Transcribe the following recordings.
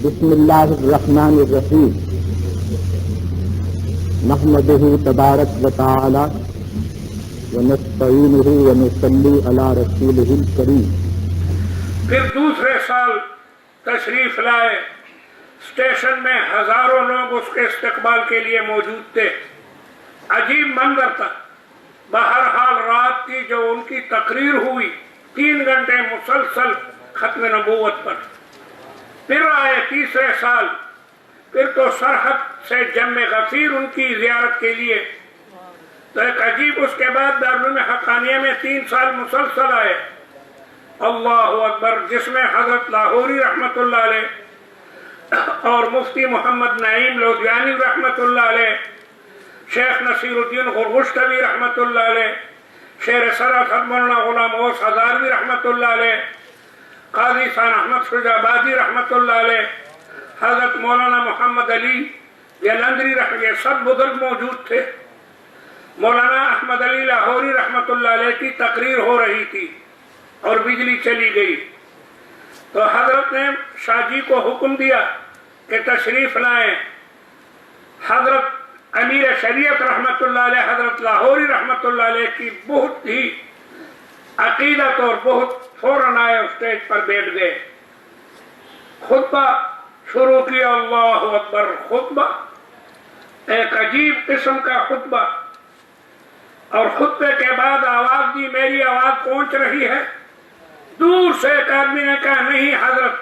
بسم اللہ الرحمن الرحیم نحمده تبارک و تعالی ونستعینہ ونصلی علی رسولہ الکریم۔ پھر دوسرے سال تشریف لائے، اسٹیشن میں ہزاروں لوگ اس کے استقبال کے لیے موجود تھے۔ عجیب منظر تھا۔ بہرحال رات کی جو ان کی تقریر ہوئی 3 گھنٹے مسلسل ختم نبوت پر۔ پھر آئے تیسرے سال، پھر تو سرحد سے جم غفیر ان کی زیارت کے لیے، تو ایک عجیب اس کے بعد دارالعلوم حقانیہ میں 3 سال مسلسل آئے۔ اللہ اکبر، جس میں حضرت لاہوری رحمت اللہ علیہ اور مفتی محمد نعیم لودھیانی رحمت اللہ علیہ، شیخ نصیر الدین غرغشتوی رحمت اللہ علیہ، شیر سرا مولانا غلام اوس ہزاروی رحمت اللہ علیہ، قاضی ثان احمد شجاع آبادی رحمت اللہ علیہ، حضرت مولانا محمد علی جلندری یہ سب بزرگ موجود تھے۔ مولانا احمد علی لاہوری رحمت اللہ علیہ کی تقریر ہو رہی تھی اور بجلی چلی گئی، تو حضرت نے شاہ جی کو حکم دیا کہ تشریف لائیں۔ حضرت امیر شریعت رحمت اللہ علیہ حضرت لاہوری رحمت اللہ علیہ کی بہت ہی عقیدت اور بہت فوراً آئے، اسٹیج پر بیٹھ گئے، خطبہ شروع کیا۔ اللہ اکبر، خطبہ ایک عجیب قسم کا خطبہ، اور خطبے کے بعد آواز دی، میری آواز پہنچ رہی ہے؟ دور سے ایک آدمی نے کہا نہیں حضرت۔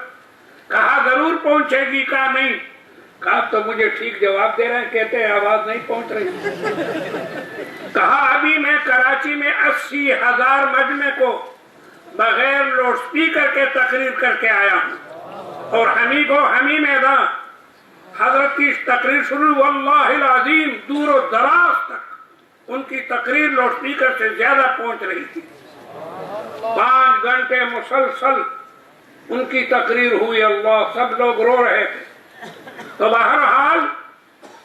کہا ضرور پہنچے گی؟ کہا نہیں۔ کہا تو مجھے ٹھیک جواب دے رہے ہیں، کہتے ہیں آواز نہیں پہنچ رہی۔ کہا ابھی میں کراچی میں 80,000 مجمع کو بغیر لوڈ سپیکر کے تقریر کر کے آیا ہوں، اور ہمی میدان حضرت کی تقریر شروع، واللہ العظیم دور و دراز تک ان کی تقریر لوڈ سپیکر سے زیادہ پہنچ رہی تھی۔ 5 گھنٹے مسلسل ان کی تقریر ہوئی، اللہ، سب لوگ رو رہے تھے۔ تو بہرحال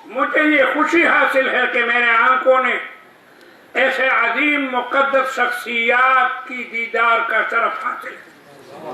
مجھے یہ خوشی حاصل ہے کہ میرے آنکھوں نے ایسے عظیم مقدس شخصیات کی دیدار کا شرف حاصل ہے۔